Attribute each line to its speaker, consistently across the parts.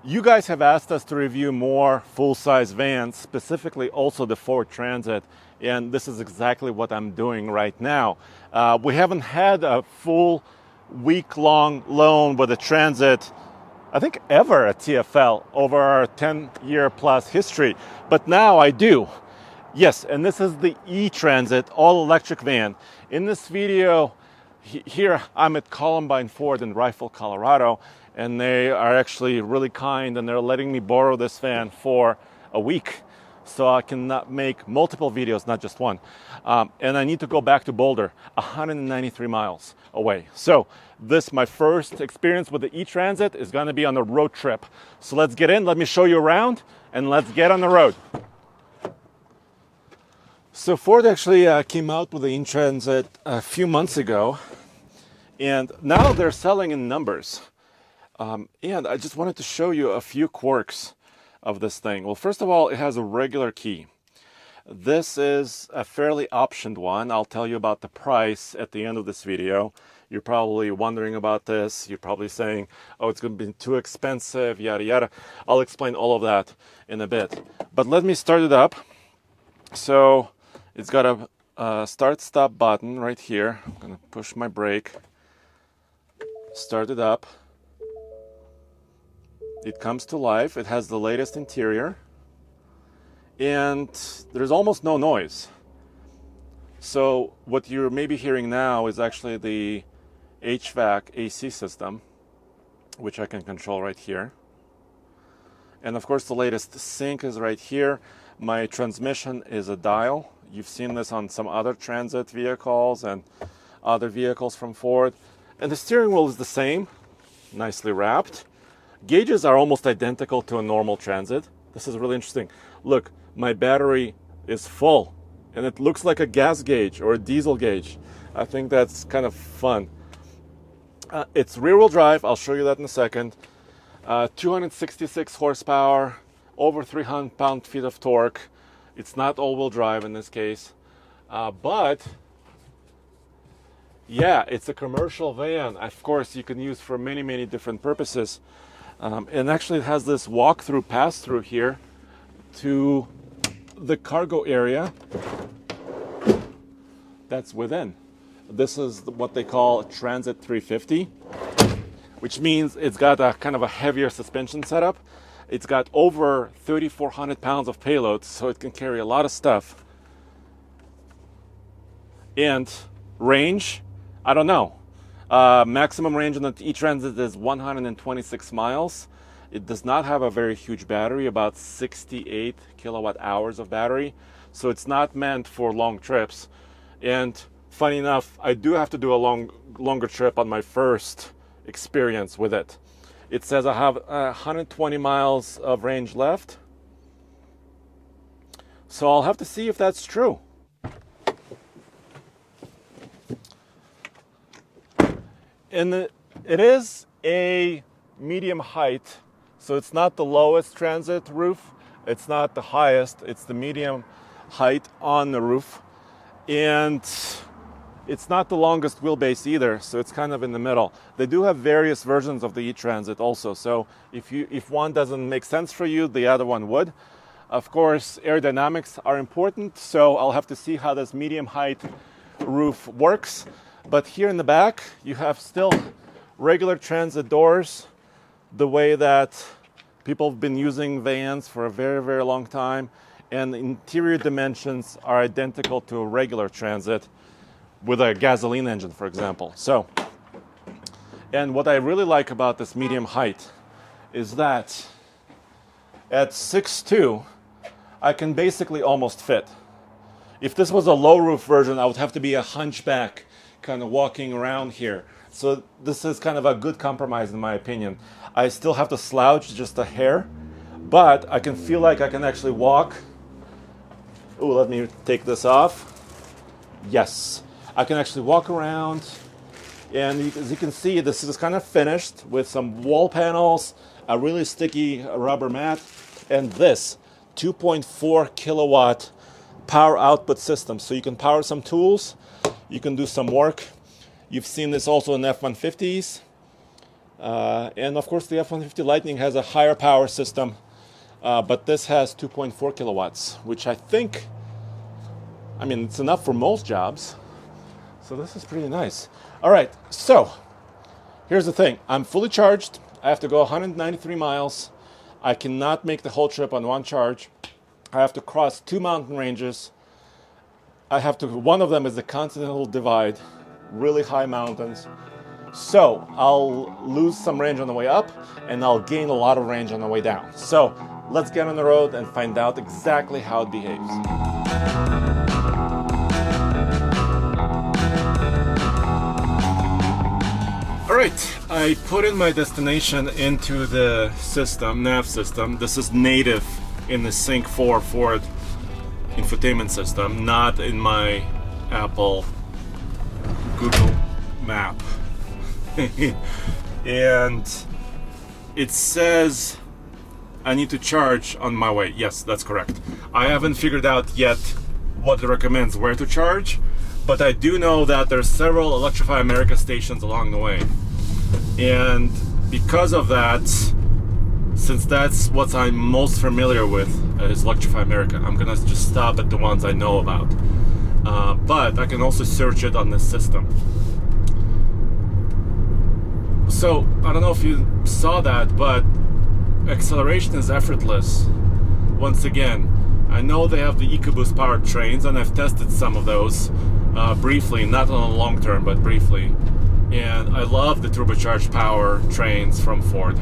Speaker 1: You guys have asked us to review more full-size vans, specifically also the Ford Transit, and this is exactly what I'm doing right now. We haven't had a full week-long loan with a Transit, I think ever at TFL over our 10-year plus history, but now I do. Yes, and this is the E-Transit all-electric van. In this video, here I'm at Columbine Ford in Rifle, Colorado, and they are actually really kind and they're letting me borrow this van for a week so I can make multiple videos, not just one. And I need to go back to Boulder, 193 miles away. So this, my first experience with the E-Transit, is going to be on a road trip. So let's get in, let me show you around, and let's get on the road. So Ford actually came out with the E-Transit a few months ago, and now they're selling in numbers. And I just wanted to show you a few quirks of this thing. Well, first of all, it has a regular key. This is a fairly optioned one. I'll tell you about the price at the end of this video. You're probably wondering about this. You're probably saying, oh, it's going to be too expensive, yada, yada. I'll explain all of that in a bit. But let me start it up. So it's got a start-stop button right here. I'm going to push my brake. Start it up. It comes to life. It has the latest interior. And there's almost no noise. So what you're maybe hearing now is actually the HVAC AC system, which I can control right here. And of course the latest sync is right here. My transmission is a dial. You've seen this on some other Transit vehicles and other vehicles from Ford. And the steering wheel is the same, nicely wrapped. Gauges are almost identical to a normal Transit. This is really interesting. Look, my battery is full, and it looks like a gas gauge or a diesel gauge. I think that's kind of fun. It's rear-wheel drive. I'll show you that in a second. 266 horsepower, over 300 pound-feet of torque. It's not all-wheel drive in this case, but yeah, it's a commercial van. Of course, you can use for many, many different purposes. And actually it has this walk-through pass-through here to the cargo area that's within. This is what they call a Transit 350, which means it's got a kind of a heavier suspension setup. It's got over 3,400 pounds of payload, so it can carry a lot of stuff. And range, I don't know. Maximum range on the E-Transit is 126 miles. It does not have a very huge battery, about 68 kilowatt hours of battery. So it's not meant for long trips. And funny enough, I do have to do a longer trip on my first experience with it. It says I have 120 miles of range left. So I'll have to see if that's true. And it is a medium height, so it's not the lowest Transit roof, it's not the highest, it's the medium height on the roof. And it's not the longest wheelbase either, so it's kind of in the middle. They do have various versions of the E-Transit also, so if one doesn't make sense for you, the other one would. Of course, aerodynamics are important, so I'll have to see how this medium height roof works. But here in the back, you have still regular Transit doors, the way that people have been using vans for a very, very long time. And the interior dimensions are identical to a regular Transit with a gasoline engine, for example. So, and what I really like about this medium height is that at 6'2", I can basically almost fit. If this was a low roof version, I would have to be a hunchback kind of walking around here. So this is kind of a good compromise in my opinion. I still have to slouch just a hair, but I can feel like I can actually walk. Ooh, let me take this off. Yes, I can actually walk around, and as you can see, this is kind of finished with some wall panels, a really sticky rubber mat, and this 2.4 kilowatt power output system. So you can power some tools, you can do some work. You've seen this also in F-150s. And of course, the F-150 Lightning has a higher power system, but this has 2.4 kilowatts, which I think, it's enough for most jobs. So this is pretty nice. All right, so here's the thing. I'm fully charged. I have to go 193 miles. I cannot make the whole trip on one charge. I have to cross 2 mountain ranges. One of them is the Continental Divide, really high mountains. So I'll lose some range on the way up, and I'll gain a lot of range on the way down. So let's get on the road and find out exactly how it behaves. All right, I put in my destination into the nav system. This is native in the Sync 4 Ford infotainment system, not in my Apple Google map. And it says I need to charge on my way. Yes, that's correct. I haven't figured out yet what it recommends where to charge, but I do know that there's several Electrify America stations along the way. And because of that, since that's what I'm most familiar with is Electrify America, I'm gonna just stop at the ones I know about. But I can also search it on this system. So, I don't know if you saw that, but acceleration is effortless. Once again, I know they have the EcoBoost powered trains, and I've tested some of those briefly, not on a long term, but briefly. And I love the turbocharged power trains from Ford.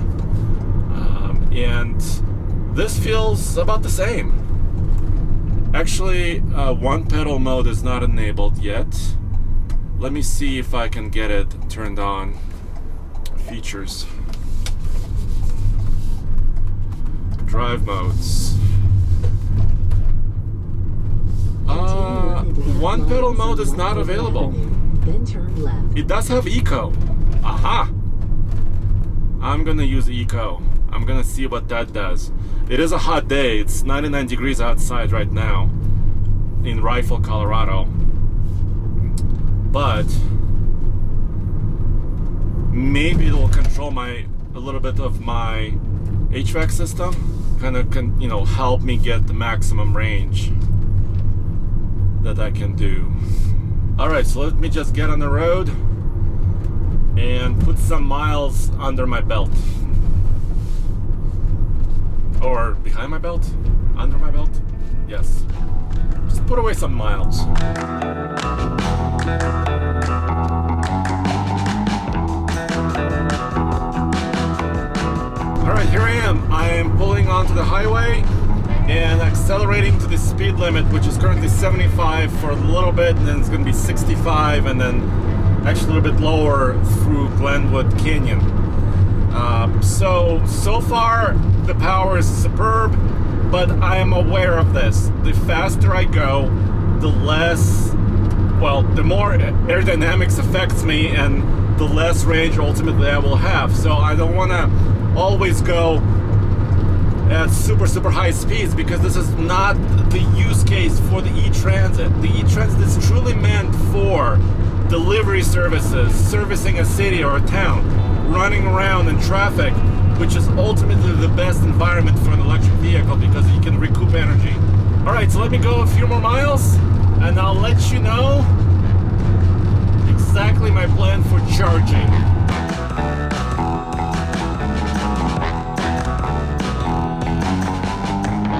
Speaker 1: And this feels about the same. Actually, one pedal mode is not enabled yet. Let me see if I can get it turned on. Features. Drive modes. One pedal mode is not available.
Speaker 2: Then turn left.
Speaker 1: It does have Eco. Aha! I'm gonna use Eco. I'm gonna see what that does. It is a hot day. It's 99 degrees outside right now in Rifle, Colorado. But maybe it'll control a little bit of my HVAC system. Help me get the maximum range that I can do. All right, so let me just get on the road and put some miles under my belt. Or behind my belt? Under my belt? Yes. Just put away some miles. Alright, here I am. I am pulling onto the highway and accelerating to the speed limit, which is currently 75 for a little bit, and then it's going to be 65, and then actually a little bit lower through Glenwood Canyon. So far the power is superb, but I am aware of this. The faster I go, the more aerodynamics affects me, and the less range ultimately I will have. So I don't want to always go at super high speeds, because this is not the use case for the E-Transit. The E-Transit is truly meant for delivery services, servicing a city or a town, running around in traffic, which is ultimately the best environment for an electric vehicle because you can recoup energy. All right, so let me go a few more miles and I'll let you know exactly my plan for charging.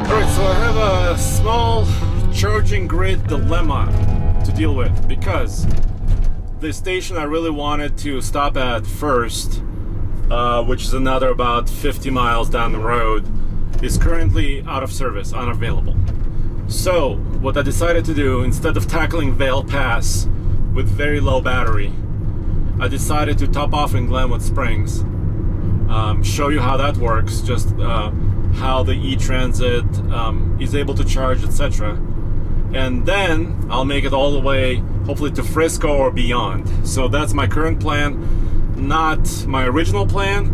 Speaker 1: Alright, so I have a small charging grid dilemma to deal with, because the station I really wanted to stop at first, which is another about 50 miles down the road, is currently out of service, unavailable. So what I decided to do, instead of tackling Vail Pass with very low battery, I decided to top off in Glenwood Springs, show you how that works, just how the E-Transit is able to charge, etc. And then I'll make it all the way, hopefully, to Frisco or beyond. So that's my current plan, not my original plan,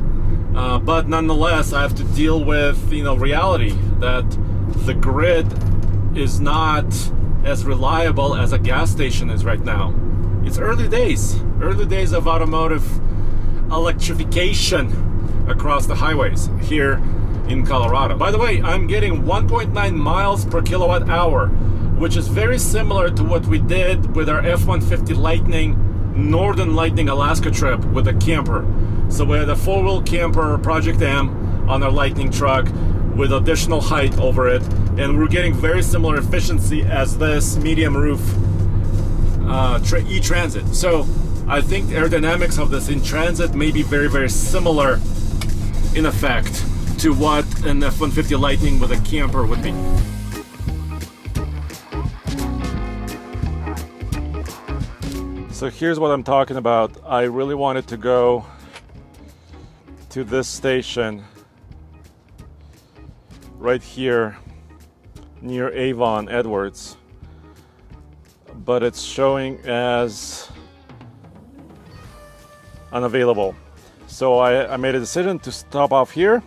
Speaker 1: but nonetheless I have to deal with reality that the grid is not as reliable as a gas station is right now. It's early days of automotive electrification across the highways here in Colorado. By the way, I'm getting 1.9 miles per kilowatt hour, which is very similar to what we did with our F-150 Lightning, Northern Lightning Alaska trip with a camper. So we had a 4-wheel camper, Project M, on our Lightning truck with additional height over it, and we're getting very similar efficiency as this medium roof e-Transit. So I think the aerodynamics of this in-Transit may be very, very similar in effect to what an F-150 Lightning with a camper would be. So here's what I'm talking about. I really wanted to go to this station right here near Avon Edwards, but it's showing as unavailable. So I made a decision to stop off here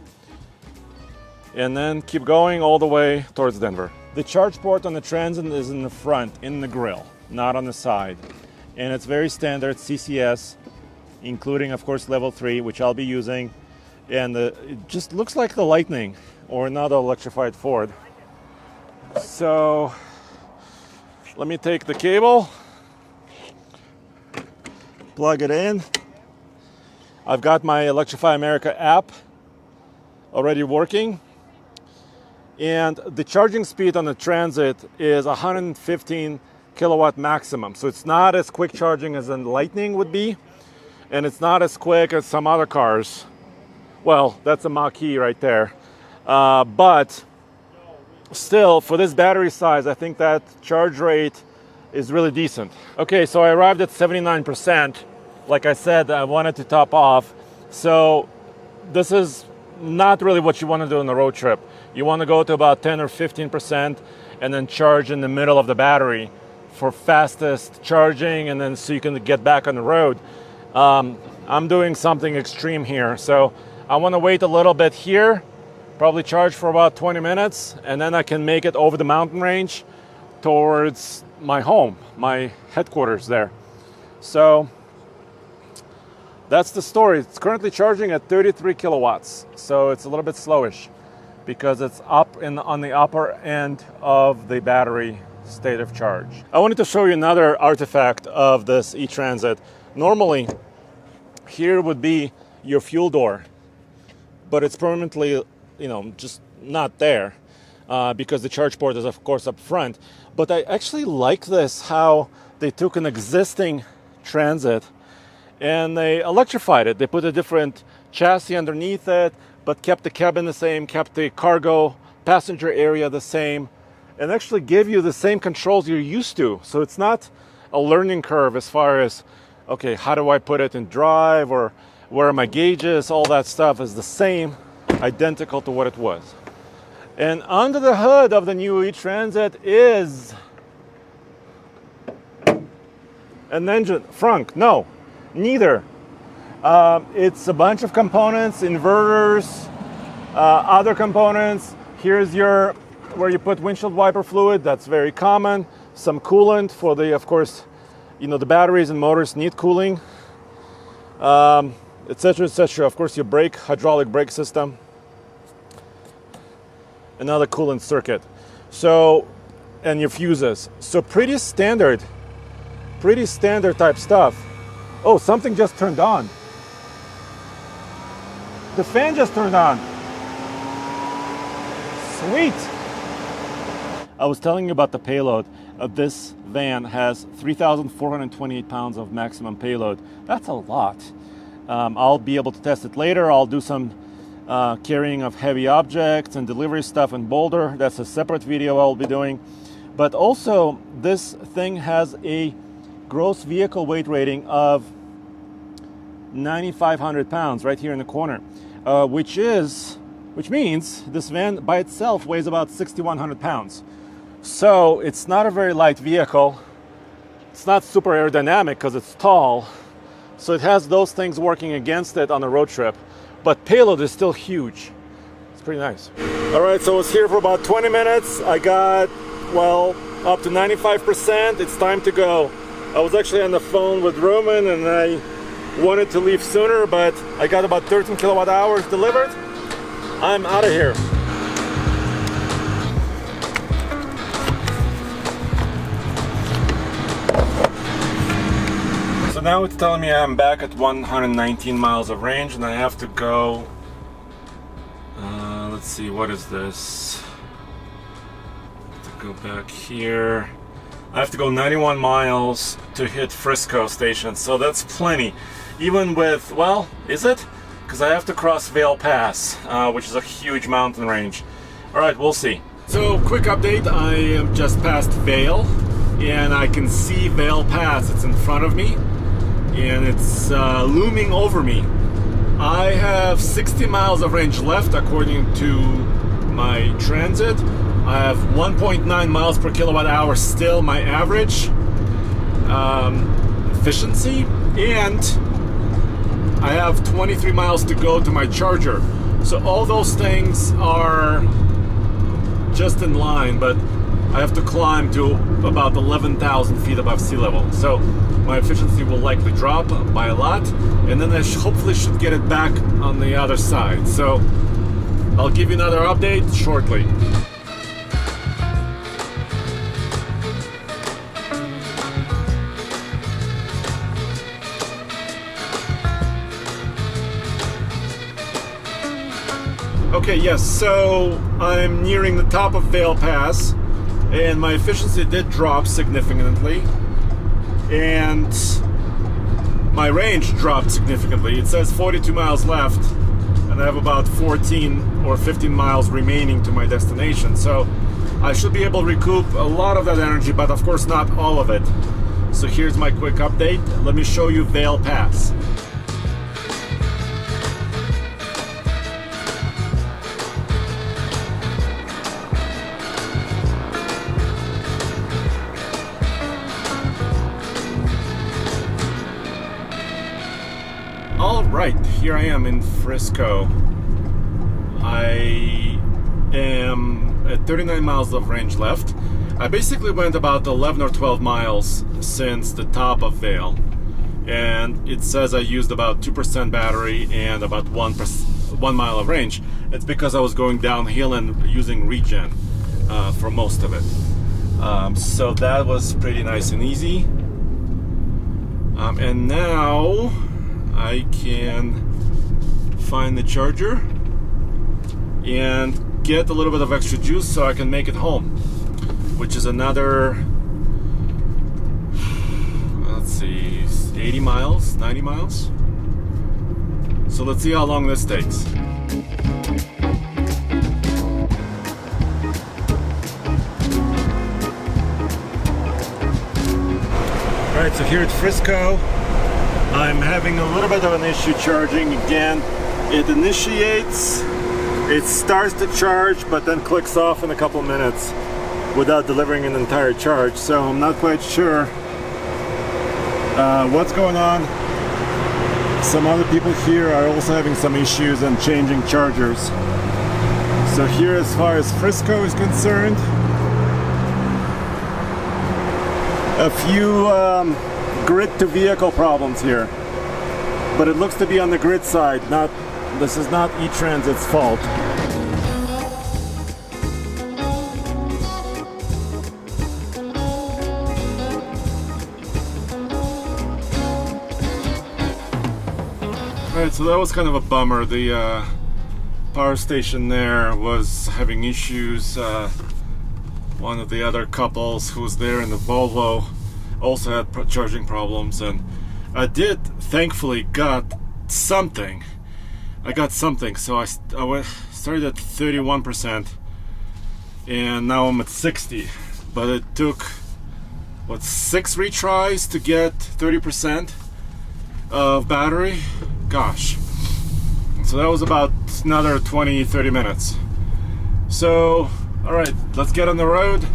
Speaker 1: and then keep going all the way towards Denver. The charge port on the Transit is in the front, in the grill, not on the side. And it's very standard CCS, including of course level 3, which I'll be using. And it just looks like the Lightning or another electrified Ford. So let me take the cable, plug it in. I've got my Electrify America app already working. And the charging speed on the Transit is 115 kilowatt maximum. So it's not as quick charging as a Lightning would be. And it's not as quick as some other cars. Well, that's a Mach-E right there. But still, for this battery size, I think that charge rate is really decent. Okay, so I arrived at 79%. Like I said, I wanted to top off. So this is not really what you want to do on a road trip. You want to go to about 10 or 15% and then charge in the middle of the battery for fastest charging, and then so you can get back on the road. I'm doing something extreme here. So I want to wait a little bit here, probably charge for about 20 minutes, and then I can make it over the mountain range towards my home, my headquarters there. So that's the story. It's currently charging at 33 kilowatts, so it's a little bit slowish because it's up on the upper end of the battery state of charge. I wanted to show you another artifact of this e-Transit. Normally, here would be your fuel door, but it's permanently, just not there because the charge port is, of course, up front. But I actually like this, how they took an existing Transit and they electrified it. They put a different chassis underneath it, but kept the cabin the same, kept the cargo passenger area the same, and actually give you the same controls you're used to. So it's not a learning curve as far as, okay, how do I put it in drive, or where are my gauges? All that stuff is the same, identical to what it was. And under the hood of the new e-Transit is an engine. Frank, no, neither. It's a bunch of components, inverters, other components. Here's where you put windshield wiper fluid. That's very common. Some coolant for the, of course, the batteries and motors need cooling, etc., etc. Of course, your hydraulic brake system, another coolant circuit. So, and your fuses. So pretty standard type stuff. Oh, something just turned on. The fan just turned on. Sweet. I was telling you about the payload. This van has 3,428 pounds of maximum payload. That's a lot. I'll be able to test it later. I'll do some carrying of heavy objects and delivery stuff in Boulder. That's a separate video I'll be doing. But also, this thing has a gross vehicle weight rating of 9,500 pounds right here in the corner, which means this van by itself weighs about 6,100 pounds. So it's not a very light vehicle. It's not super aerodynamic because it's tall. So it has those things working against it on a road trip. But payload is still huge. It's pretty nice. All right, so I was here for about 20 minutes. I got, up to 95%. It's time to go. I was actually on the phone with Roman, and I wanted to leave sooner, but I got about 13 kilowatt hours delivered. I'm out of here. So now it's telling me I'm back at 119 miles of range, and I have to go, let's see, what is this? Go back here. I have to go 91 miles to hit Frisco station, so that's plenty. Even with, well, is it? Because I have to cross Vail Pass, which is a huge mountain range. All right, we'll see. So, quick update. I am just past Vail, and I can see Vail Pass. It's in front of me, and it's looming over me. I have 60 miles of range left, according to my transit. I have 1.9 miles per kilowatt hour still my average efficiency, and I have 23 miles to go to my charger. So all those things are just in line, but I have to climb to about 11,000 feet above sea level. So my efficiency will likely drop by a lot, and then I hopefully should get it back on the other side. So I'll give you another update shortly. Okay, yes, so I'm nearing the top of Vail Pass, and my efficiency did drop significantly, and my range dropped significantly. It says 42 miles left, and I have about 14 or 15 miles remaining to my destination, so I should be able to recoup a lot of that energy, but of course not all of it. So here's my quick update. Let me show you Vail Pass. Alright, here I am in Frisco. I am at 39 miles of range left. I basically went about 11 or 12 miles since the top of Vail, and it says I used about 2% battery and about 1 mile of range. It's because I was going downhill and using regen for most of it. So that was pretty nice and easy. And now I can find the charger and get a little bit of extra juice so I can make it home, which is another, let's see, 80 miles, 90 miles. So let's see how long this takes. All right, so here at Frisco, I'm having a little bit of an issue charging again. It initiates, it starts to charge, but then clicks off in a couple of minutes without delivering an entire charge. So I'm not quite sure what's going on. Some other people here are also having some issues and changing chargers. So here, as far as Frisco is concerned, a few grid to vehicle problems here, but it looks to be on the grid side. This is not E-Transit's fault. Alright, so that was kind of a bummer. The power station there was having issues. One of the other couples who was there in the Volvo also had charging problems, and I did thankfully got something. I got something, so I started at 31%, and now I'm at 60. But it took, what, 6 retries to get 30% of battery? Gosh. So that was about another 20-30 minutes. So, alright, let's get on the road.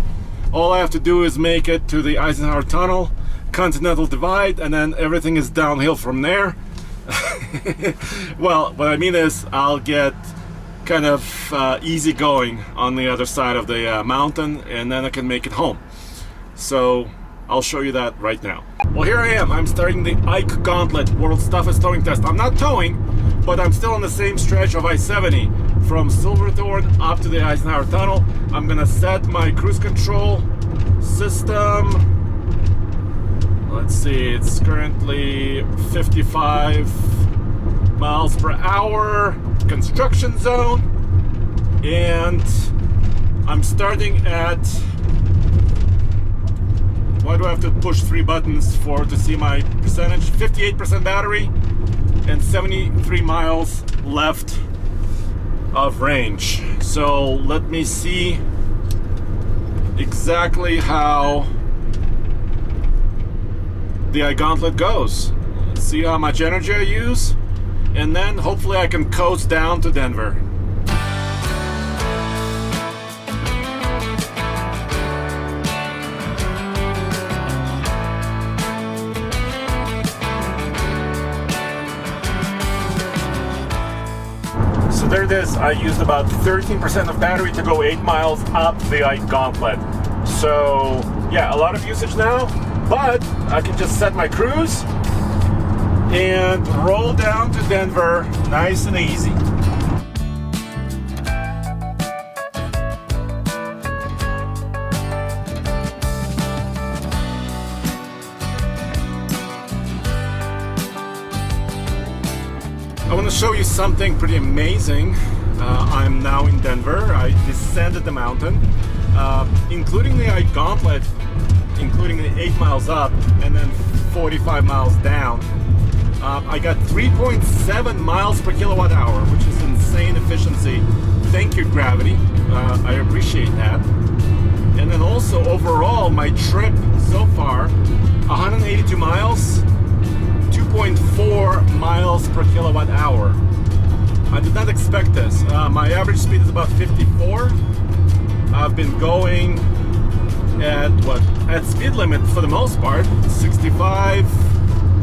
Speaker 1: All I have to do is make it to the Eisenhower Tunnel, Continental Divide, and then everything is downhill from there. Well, what I mean is I'll get kind of easy going on the other side of the mountain, and then I can make it home. So I'll show you that right now. Well, here I am. I'm starting the Ike Gauntlet World's Toughest Towing Test. I'm not towing, but I'm still on the same stretch of I-70 from Silverthorne up to the Eisenhower Tunnel. I'm gonna set my cruise control system. Let's see, it's currently 55 miles per hour, construction zone, and I'm starting at, why do I have to push 3 buttons to see my percentage? 58% battery and 73 miles left of range. So let me see exactly how the Ike Gauntlet goes. Let's see how much energy I use, and then hopefully I can coast down to Denver. So there it is. I used about 13% of battery to go 8 miles up the Ike Gauntlet. So yeah, a lot of usage now, but I can just set my cruise and roll down to Denver nice and easy. I want to show you something pretty amazing. I'm now in Denver. I descended the mountain, including the Ike Gauntlet, including the 8 miles up and then 45 miles down. I got 3.7 miles per kilowatt hour, which is insane efficiency. Thank you, gravity. I appreciate that. And then also overall, my trip so far, 182 miles, 2.4 miles per kilowatt hour. I did not expect this. My average speed is about 54. I've been going at speed limit for the most part, 65,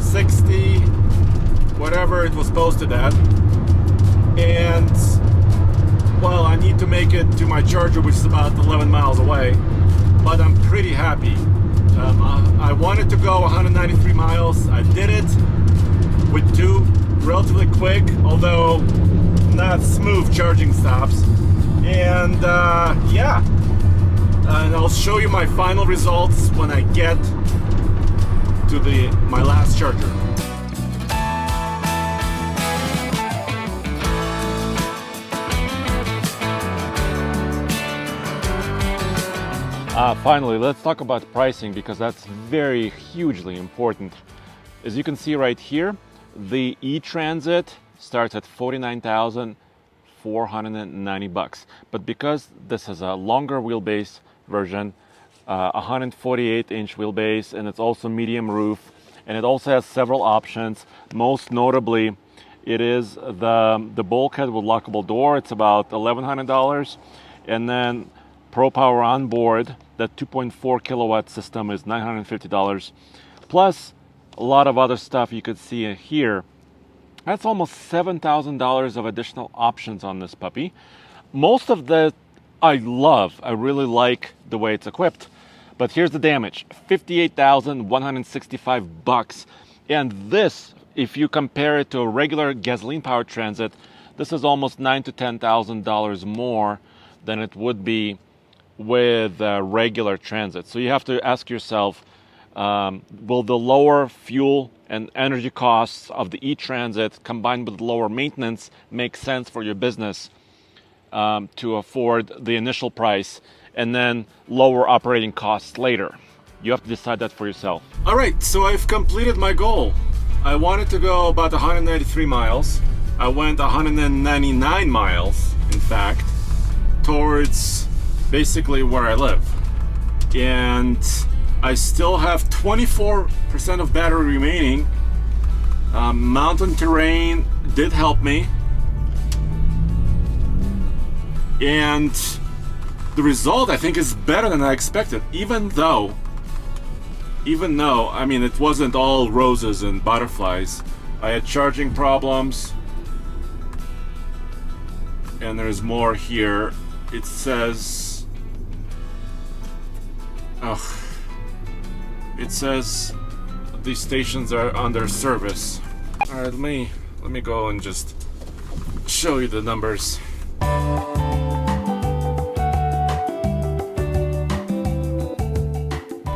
Speaker 1: 60, whatever it was posted at. And well, I need to make it to my charger, which is about 11 miles away, but I'm pretty happy. I wanted to go 193 miles. I did it with 2 relatively quick, although not smooth charging stops. And yeah, and I'll show you my final results when I get to my last charger. Finally, let's talk about pricing, because that's very hugely important. As you can see right here, the E-Transit starts at $49,490, but because this is a longer wheelbase version, 148-inch wheelbase, and it's also medium roof, and it also has several options. Most notably, it is the bulkhead with lockable door. It's about $1,100, and then Pro Power on board, that 2.4 kilowatt system, is $950, plus a lot of other stuff you could see here. That's almost $7,000 of additional options on this puppy. Most of that I love. I really like the way it's equipped. But here's the damage: $58,165. And this, if you compare it to a regular gasoline-powered Transit, this is almost $9,000 to $10,000 more than it would be with a regular Transit. So you have to ask yourself, will the lower fuel and energy costs of the E-Transit combined with lower maintenance make sense for your business to afford the initial price and then lower operating costs later? You have to decide that for yourself. All right, so I've completed my goal. I wanted to go about 193 miles. I went 199 miles, in fact, towards basically where I live. And I still have 24% of battery remaining. Mountain terrain did help me. And the result, I think, is better than I expected, even though, I mean, it wasn't all roses and butterflies. I had charging problems, and there's more here. It says, it says these stations are under service. All right, let me go and just show you the numbers.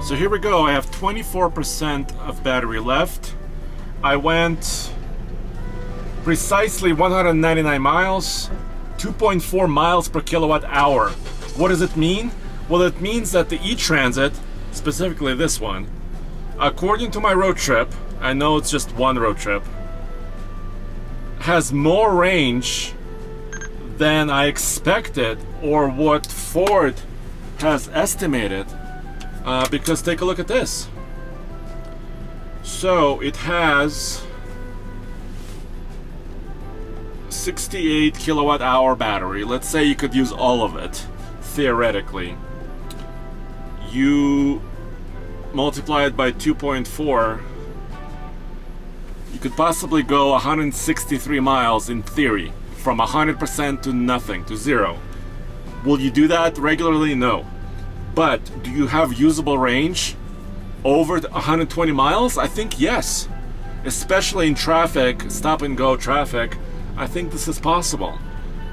Speaker 1: So here we go. I have 24% of battery left. I went precisely 199 miles, 2.4 miles per kilowatt hour. What does it mean? Well, it means that the E-Transit, specifically this one, according to my road trip, I know it's just one road trip, has more range than I expected or what Ford has estimated. Because take a look at this. So it has 68 kilowatt hour battery. Let's say you could use all of it, theoretically. You multiply it by 2.4, you could possibly go 163 miles in theory, from 100% to nothing, to zero. Will you do that regularly? No. But do you have usable range over 120 miles? I think yes. Especially in traffic, stop and go traffic, I think this is possible.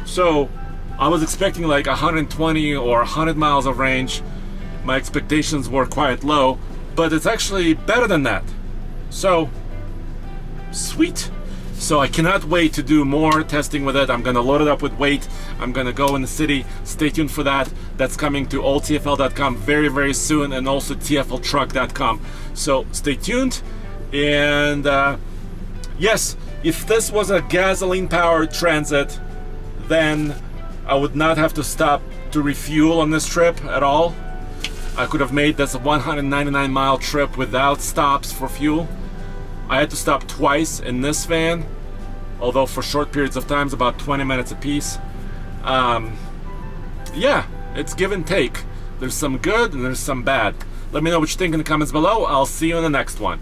Speaker 1: So I was expecting like 120 or 100 miles of range. My expectations were quite low, but it's actually better than that. So, sweet. So I cannot wait to do more testing with it. I'm gonna load it up with weight. I'm gonna go in the city. Stay tuned for that. That's coming to oldtfl.com very, very soon, and also tfltruck.com. So stay tuned. And yes, if this was a gasoline-powered transit, then I would not have to stop to refuel on this trip at all. I could have made this a 199-mile trip without stops for fuel. I had to stop twice in this van, although for short periods of time, about 20 minutes apiece. Yeah, it's give and take. There's some good and there's some bad. Let me know what you think in the comments below. I'll see you in the next one.